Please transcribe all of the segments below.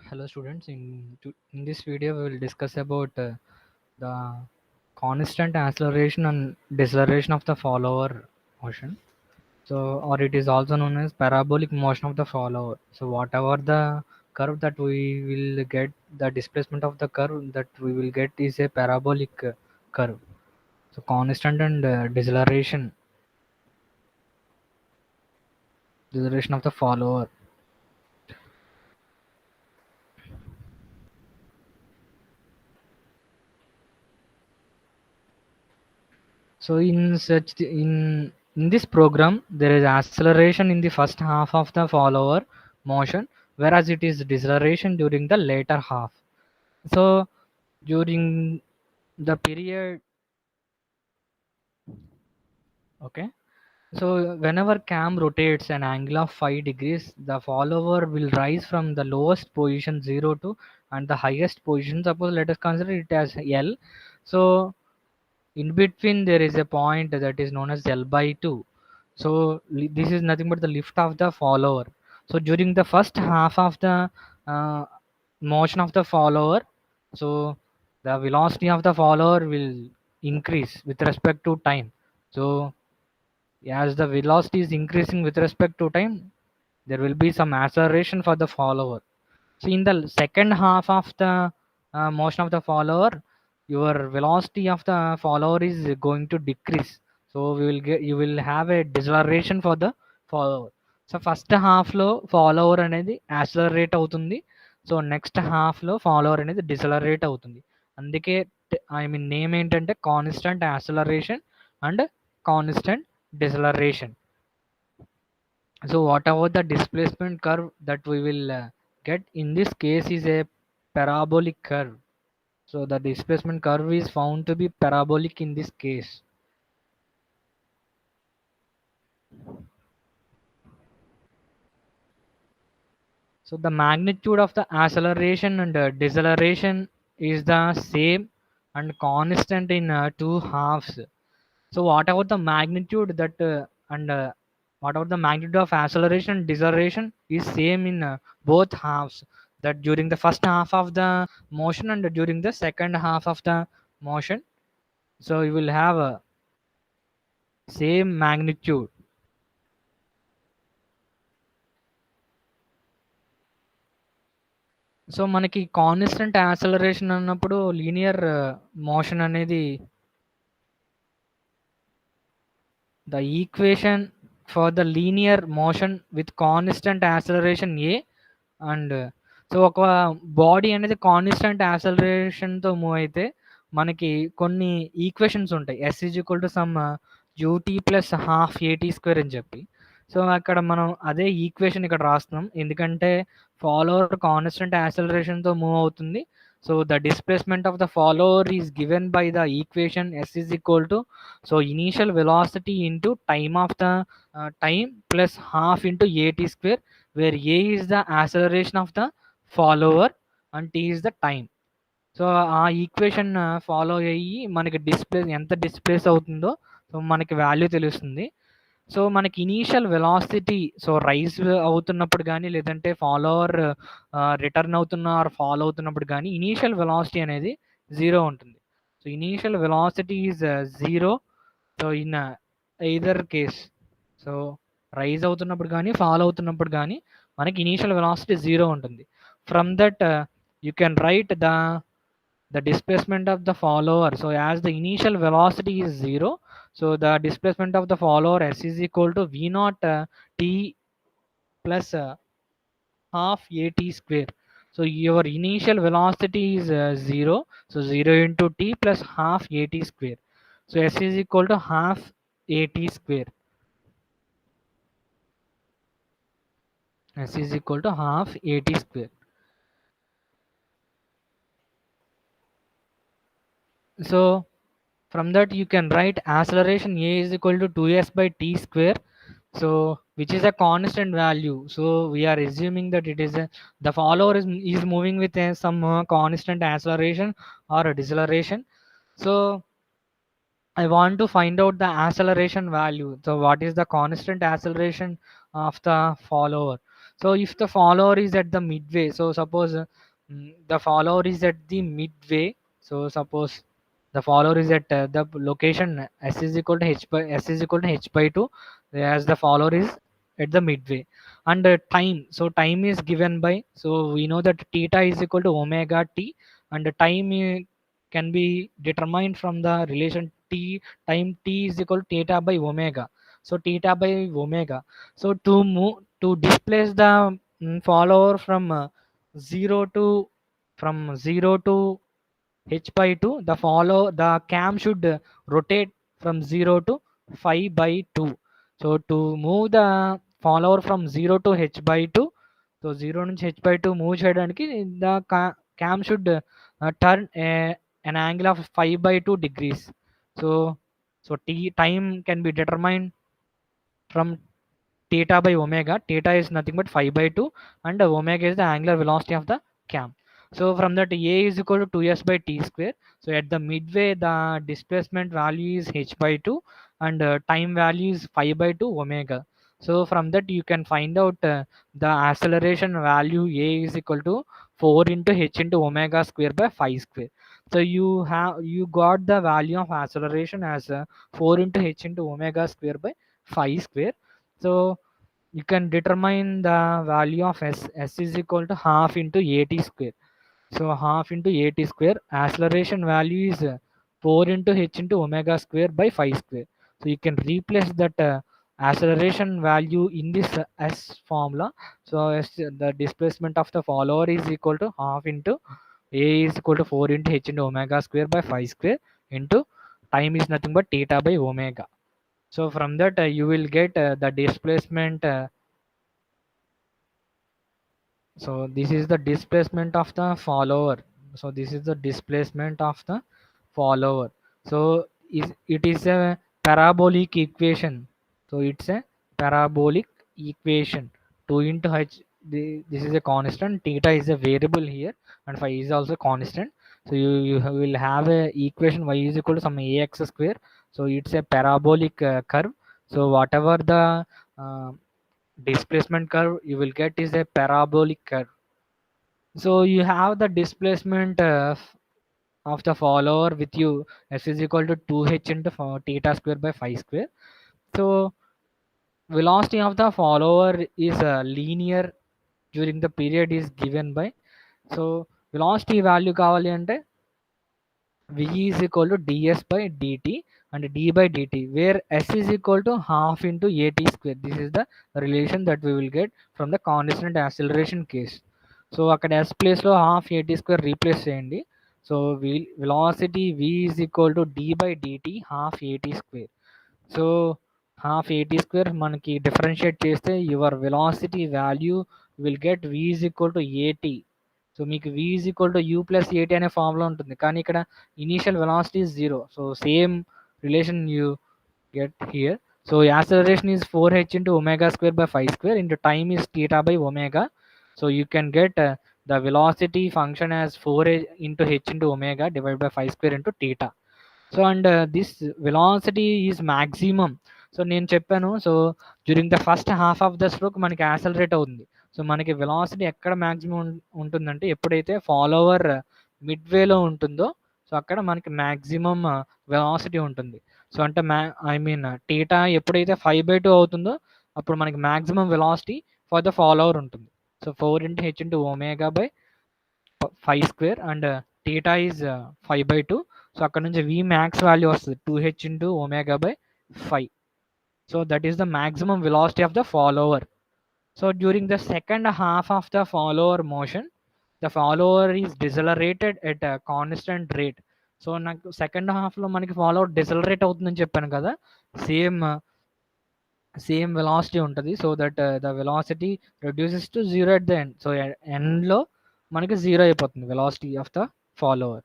Hello students, in this video we will discuss about the constant acceleration and deceleration of the follower motion. So, or it is also known as parabolic motion of the follower. So whatever the curve that we will get, the displacement of the curve that we will get is a parabolic curve. So constant and deceleration of the follower. So in this program, there is acceleration in the first half of the follower motion, whereas it is deceleration during the later half. So during the period, okay. So whenever cam rotates an angle of 5 degrees, the follower will rise from the lowest position 0 to and the highest position. Suppose let us consider it as L. So in between there is a point that is known as L by 2. So this is nothing but the lift of the follower. So during the first half of the uh, motion of the follower, so the velocity of the follower will increase with respect to time. So as the velocity is increasing with respect to time, there will be some acceleration for the follower. So in the second half of the motion of the follower, your velocity of the follower is going to decrease. So you will have a deceleration for the follower. So first half లో follower అనేది accelerate అవుతుంది. So next half లో follower అనేది decelerate అవుతుంది. అందుకే I mean name ఏంటంటే constant acceleration and constant deceleration. So whatever the displacement curve that we will get in this case is a parabolic curve. So the displacement curve is found to be parabolic in this case. So the magnitude of the acceleration and deceleration is the same and constant in two halves. So whatever the magnitude that and whatever the magnitude of acceleration and deceleration is same in both halves. That during the first half of the motion and during the second half of the motion. So you will have a same magnitude. So మనకి constant acceleration అన్నప్పుడు linear motion అనేది the equation for the linear motion with constant acceleration a and so ఒక body అనేది constant యాక్సలరేషన్తో move అయితే మనకి కొన్ని equations ఉంటాయి. S is equal to sum UT plus half AT square అని చెప్పి. సో అక్కడ మనం అదే ఈక్వేషన్ ఇక్కడ రాస్తున్నాం, ఎందుకంటే ఫాలోవర్ కాన్స్టెంట్ యాక్సలరేషన్తో మూవ్ అవుతుంది. So the displacement of the follower is given by the equation S is equal to so initial velocity into time of the time plus half into at square, where a is the acceleration of the follower and t is the time. So ఆ equation follow అయ్యి మనకి ఎంత displays అవుతుందో so మనకి value తెలుస్తుంది. So మనకి initial velocity so rise అవుతున్నప్పుడు కానీ లేదంటే ఫాలోవర్ రిటర్న్ అవుతున్న ఆర్ ఫాలో అవుతున్నప్పుడు కానీ ఇనీషియల్ వెలాసిటీ అనేది జీరో ఉంటుంది. So initial velocity is zero. So in either case, so rise అవుతున్నప్పుడు కానీ ఫాలో అవుతున్నప్పుడు కానీ మనకి ఇనీషియల్ వెలాసిటీ జీరో ఉంటుంది. From that you can write the displacement of the follower. So as the initial velocity is zero, so the displacement of the follower s is equal to v naught t plus half at square. So your initial velocity is zero, so 0 into t plus half at square. So s is equal to half at square. S is equal to half at square. So from that you can write acceleration a is equal to 2s by t square, so which is a constant value. So we are assuming that it is the follower is moving with some constant acceleration or a deceleration. So I want to find out the acceleration value. So what is the constant acceleration of the follower? So if the follower is at the midway, so suppose the follower is at the midway. So suppose the follower is at the location s is equal to h by s is equal to h by 2, as the follower is at the midway. And time, so time is given by, so we know that theta is equal to omega t, and the time can be determined from the relation t. Time t is equal to theta by omega. So theta by omega. So to move, to displace the follower from 0 to, from 0 to h by 2, the follow the cam should rotate from 0 to 5 by 2. So to move the follower from 0 to h by 2, so 0 నుంచి h by 2 move చేయడానికి the cam should turn an angle of 5 by 2 degrees. So t time can be determined from theta by omega. Theta is nothing but 5 by 2, and omega is the angular velocity of the cam. So from that, a is equal to 2s by t square. So at the midway, the displacement value is h by 2, and time value is 5 by 2 omega. So from that you can find out the acceleration value a is equal to 4 into h into omega square by 5 square. So you got the value of acceleration as 4 into h into omega square by 5 square. So you can determine the value of s is equal to half into at square. So half into at square, acceleration value is 4 into h into omega square by 5 square. So you can replace that acceleration value in this s formula. So the displacement of the follower is equal to half into a is equal to 4 into h into omega square by 5 square into time is nothing but theta by omega. So from that you will get the displacement. So this is the displacement of the follower. So this is the displacement of the follower. So it is a parabolic equation. So it's a parabolic equation. 2 into h. This is a constant. Theta is a variable here, and phi is also constant. So you will have a equation y is equal to some ax square. So it's a parabolic curve. So whatever the displacement curve you will get is a parabolic curve. So you have the displacement of the follower with you, s is equal to 2h into theta square by 5 square. So velocity of the follower is linear during the period is given by, so velocity value కావాలి అంటే v is equal to ds by dt and d by dt, where s is equal to half into at square. This is the relation that we will get from the constant acceleration case. So అక్కడ s place లో half at square replace చేయండి. So velocity v is equal to d by dt half at square. So half at square మనకి differentiate చేస్తే your velocity value will get v is equal to at. So మీకు v is equal to u plus at అనే formula ఉంటుంది, కానీ ఇక్కడ initial velocity is 0. So same relation you get here. So acceleration is 4h into omega square by 5 square into time is theta by omega. So you can get the velocity function as 4 into h into omega divided by 5 square into theta. So and this velocity is maximum. So నేను చెప్పాను, so during the first half of the stroke మనకి accelerate అవుతుంది. So మనకి velocity ఎక్కడ maximum ఉంటుందంటే ఎప్పుడైతే follower మిడ్వేలో ఉంటుందో, సో అక్కడ మనకి మ్యాక్సిమం వెలాసిటీ ఉంటుంది. సో అంటే ఐ మీన్ టీటా ఎప్పుడైతే 5/2 అవుతుందో అప్పుడు మనకి maximum velocity for the follower ఉంటుంది. So 4 into h into omega by 5 square and theta is 5/2. So అక్కడ నుంచి v max వాల్యూ వస్తుంది 2h into omega by 5. So that is the maximum velocity of the follower. So during the second half of the follower motion, the follower is decelerated at a constant rate. So నాకు second హాఫ్లో మనకి follower decelerate అవుతుందని చెప్పాను కదా, same velocity ఉంటుంది. So that the velocity reduces to 0 at the end. So ఎండ్లో మనకి 0 అయిపోతుంది velocity of the follower.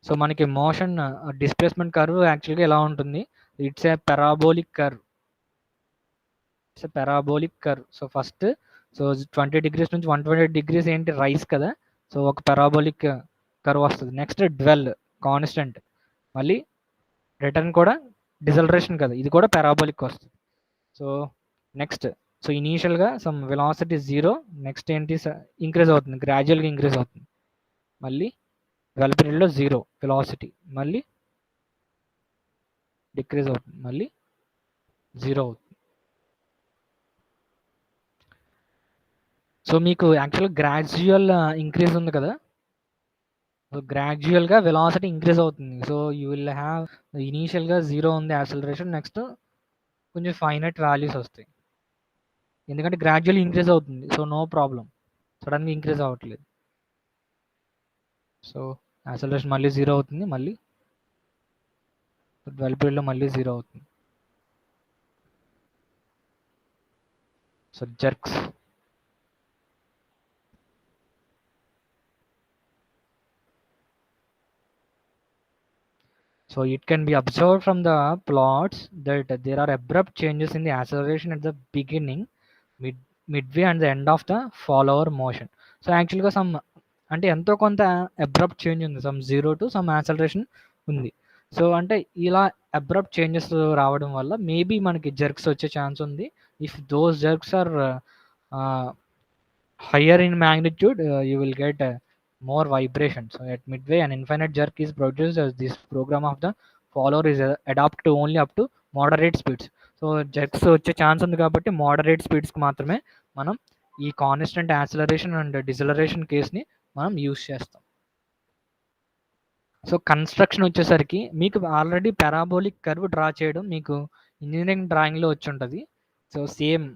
So మనకి మోషన్ డిస్ప్లేస్మెంట్ కర్వ్ యాక్చువల్గా ఎలా ఉంటుంది, it's a parabolic curve. Parabolic curve. So first 20 degrees నుంచి 120 degrees ఏంటి రైస్ కదా, సో ఒక పెరాబోలిక్ కర్వ్ వస్తుంది. నెక్స్ట్ డ్వెల్ కాన్స్టెంట్, మళ్ళీ రిటర్న్ కూడా డిసలరేషన్ కదా, ఇది కూడా పెరాబోలిక్ వస్తుంది. సో నెక్స్ట్ సో ఇనీషియల్గా సమ్ వెలాసిటీ జీరో, నెక్స్ట్ ఏంటి ఇంక్రీజ్ అవుతుంది, గ్రాడ్యువల్గా ఇంక్రీజ్ అవుతుంది. మళ్ళీ 12 పీరియడ్లో జీరో వెలాసిటీ, మళ్ళీ డిక్రీజ్ అవుతుంది, మళ్ళీ జీరో అవుతుంది. సో మీకు యాక్చువల్గా గ్రాడ్యువల్ ఇంక్రీజ్ ఉంది కదా, సో గ్రాడ్యువల్గా వెలాసిటీ ఇంక్రీజ్ అవుతుంది. సో యూ విల్ హ్యావ్ ఇనీషియల్గా జీరో ఉంది యాక్సలరేషన్, నెక్స్ట్ కొంచెం ఫైనట్ వాల్యూస్ వస్తాయి, ఎందుకంటే గ్రాడ్యువల్ ఇంక్రీజ్ అవుతుంది. సో నో ప్రాబ్లం, సడన్గా ఇంక్రీజ్ అవ్వట్లేదు. సో యాక్సలరేషన్ మళ్ళీ జీరో అవుతుంది, మళ్ళీ 12 పీరియడ్లో మళ్ళీ జీరో అవుతుంది. So jerks. So it can be observed from the plots that there are abrupt changes in the acceleration at the beginning, midway and the end of the follower motion. So యాక్చువల్గా some అంటే ఎంతో కొంత abrupt change ఉంది, some zero to some acceleration ఉంది. So అంటే ఇలా abrupt changes రావడం వల్ల మేబీ మనకి జర్క్స్ వచ్చే ఛాన్స్ ఉంది. If those jerks are higher in magnitude, you will get more vibration. So at midway, an infinite jerk is produced as this program of the follower is adapted to only up to moderate speeds. So jerks వచ్చే chance ఉంది కాబట్టి moderate స్పీడ్స్కి మాత్రమే మనం ఈ constant acceleration and deceleration కేస్ని మనం use చేస్తాం. So construction వచ్చేసరికి మీకు ఆల్రెడీ పారాబోలిక్ కర్వ్ డ్రా చేయడం మీకు ఇంజనీరింగ్ డ్రాయింగ్లో వచ్చి ఉంటుంది. సో సేమ్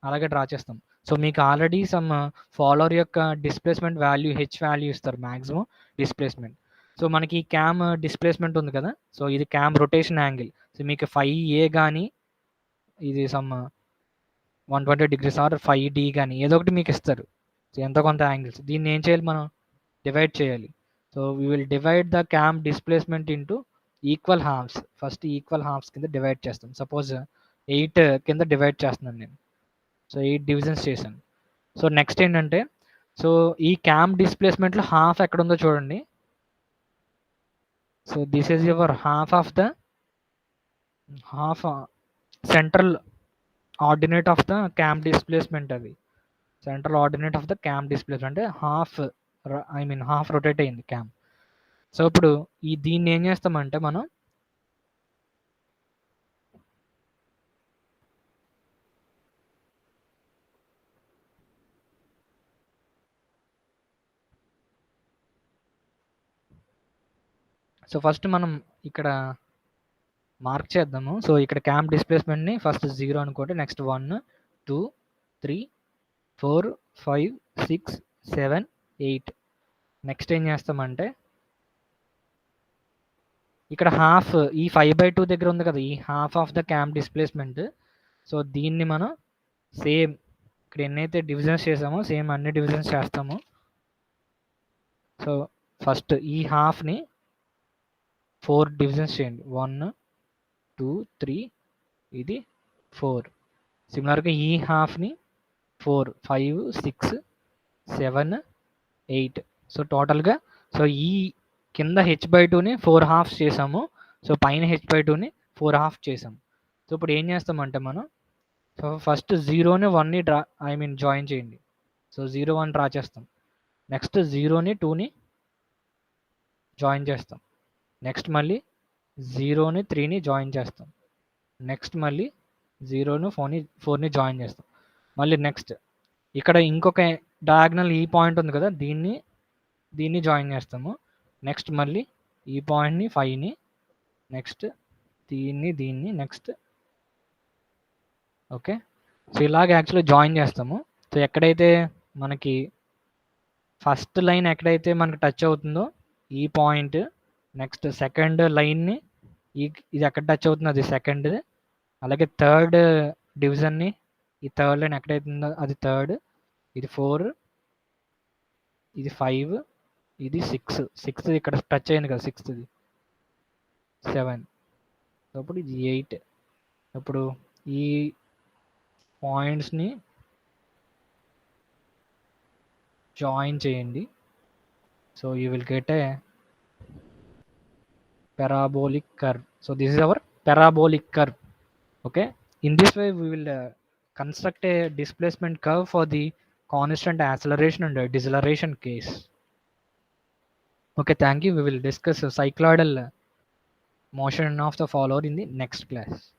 అలాగే డ్రా చేస్తాం. సో మీకు ఆల్రెడీ సమ్ ఫాలోవర్ యొక్క డిస్ప్లేస్మెంట్ వాల్యూ హెచ్ వాల్యూ ఇస్తారు, మ్యాక్సిమం డిస్ప్లేస్మెంట్. సో మనకి క్యామ్ డిస్ప్లేస్మెంట్ ఉంది కదా, సో ఇది క్యామ్ రొటేషన్ యాంగిల్. సో మీకు 5A కానీ ఇది సమ్ 120 degrees ఆర్ 5D కానీ ఏదో ఒకటి మీకు ఇస్తారు. సో ఎంతో కొంత యాంగిల్స్, దీన్ని ఏం చేయాలి మనం, డివైడ్ చేయాలి. So we will divide the cam displacement into equal halves. First equal halves కింద డివైడ్ చేస్తాం. సపోజ్ 8 కింద డివైడ్ చేస్తున్నాను నేను, సో 8 డివిజన్స్ చేశాను. సో నెక్స్ట్ ఏంటంటే, సో ఈ క్యామ్ డిస్ప్లేస్మెంట్లో హాఫ్ ఎక్కడ ఉందో చూడండి. So this is your half of the central ordinate of the cam displacement. అది central ordinate of the cam displacement అంటే హాఫ్ రొటేట్ అయింది క్యామ్. సో ఇప్పుడు దీన్ని ఏం చేస్తామంటే మనం సో ఫస్ట్ మనం ఇక్కడ మార్క్ చేద్దాము. సో ఇక్కడ క్యామ్ డిస్ప్లేస్మెంట్ని ఫస్ట్ 0 అనుకోండి, నెక్స్ట్ 1 2 3 4 5 6 7 8. నెక్స్ట్ ఏం చేస్తామంటే ఇక్కడ హాఫ్ ఈ 5/2 దగ్గర ఉంది కదా, ఈ half of the cam displacement. So దీన్ని మనం సేమ్ ఇక్కడ ఎన్నైతే డివిజన్స్ చేసామో సేమ్ అన్ని డివిజన్స్ చేస్తాము. సో ఫస్ట్ ఈ హాఫ్ని 4 డివిజన్స్ చేయండి, 1 2 3 ఇది 4. సిమిలర్గా ఈ హాఫ్ని 4 5 6 7 8. సో టోటల్గా సో ఈ కింద h/2ని 4 హాఫ్స్ చేసాము, సో పైన h/2ని 4 హాఫ్ చేసాము. సో ఇప్పుడు ఏం చేస్తామంటే మనం, సో ఫస్ట్ 0ని 1ని జాయిన్ చేయండి. సో 0 1 డ్రా చేస్తాం. నెక్స్ట్ 0ని 2ని జాయిన్ చేస్తాం. నెక్స్ట్ మళ్ళీ 0ని 3ని జాయిన్ చేస్తాం. నెక్స్ట్ మళ్ళీ 0ని 4ని జాయిన్ చేస్తాం. మళ్ళీ నెక్స్ట్ ఇక్కడ ఇంకొక డయాగ్నల్ ఈ పాయింట్ ఉంది కదా, దీన్ని జాయిన్ చేస్తాము. నెక్స్ట్ మళ్ళీ ఈ పాయింట్ని 5ని, నెక్స్ట్ దీన్ని నెక్స్ట్. ఓకే, సో ఇలాగ యాక్చువల్లీ జాయిన్ చేస్తాము. సో ఎక్కడైతే మనకి ఫస్ట్ లైన్ ఎక్కడైతే మనకి టచ్ అవుతుందో ఈ పాయింట్, నెక్స్ట్ సెకండ్ లైన్ని ఇది ఎక్కడ టచ్ అవుతుందో అది సెకండ్, అలాగే థర్డ్ డివిజన్ని ఈ థర్డ్ లైన్ ఎక్కడైతే ఉందో అది థర్డ్, ఇది 4, ఇది 5, ఇది 6 ఇక్కడ టచ్ అయింది కదా, 6ది 7, అప్పుడు ఇది 8. ఇప్పుడు ఈ పాయింట్స్ని జాయిన్ చేయండి. So you will get a parabolic curve. So this is our parabolic curve. Okay, in this way we will construct a displacement curve for the constant acceleration and deceleration case. Okay, thank you. We will discuss cycloidal motion of the follower in the next class.